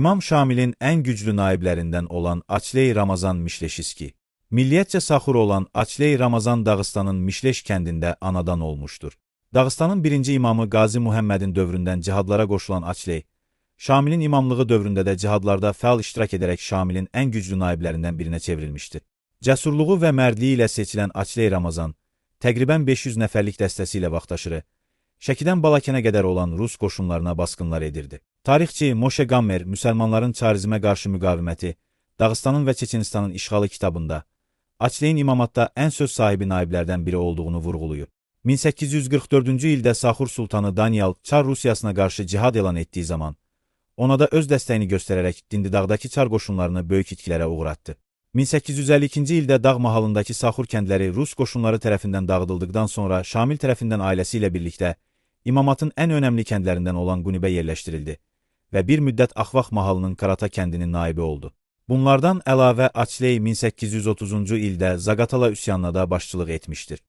İmam Şamilin ən güclü naiblərindən olan Açley Ramazan Mişleşiski. Milliyyətcə saxur olan Açley Ramazan Dağıstanın Mişleş kəndində anadan olmuşdur. Dağıstanın birinci imamı Qazi Muhammədin dövründən cihadlara qoşulan Açley, Şamilin imamlığı dövründə də cihadlarda fəal iştirak edərək Şamilin ən güclü naiblərindən birinə çevrilmişdir. Cəsurluğu və mərdliyi ilə seçilən Açley Ramazan, təqribən 500 nəfərlik dəstəsi ilə vaxtaşırı, Şəkidən Balakənə qədər olan Rus qoşunlarına basqınlar edirdi. Tarixçi Moşe Gammer müsəlmanların çarizmə qarşı müqaviməti, Dağıstanın və Çeçenistanın işğalı kitabında Açleyin imamatda ən söz sahibi naiblərdən biri olduğunu vurğulayıb. 1844-cü ildə Saxur Sultanı Daniel Çar Rusiyasına qarşı cihad elan etdiyi zaman, ona da öz dəstəyini göstərərək Dindidağdakı Çar qoşunlarını böyük itkilərə uğratdı. 1852-ci ildə Dağ mahalındakı Saxur kəndləri Rus qoşunları tərəfindən dağıdıldıqdan sonra Şamil tərəfindən ailəsi ilə birlikdə İmamatın ən önəmli kəndlərindən olan Qunibə yerləşdirildi və bir müddət Axvaq mahalının Qarata kəndinin naibi oldu. Bunlardan əlavə Açley 1830-cu ildə Zaqatala üsyanına da başçılıq etmişdir.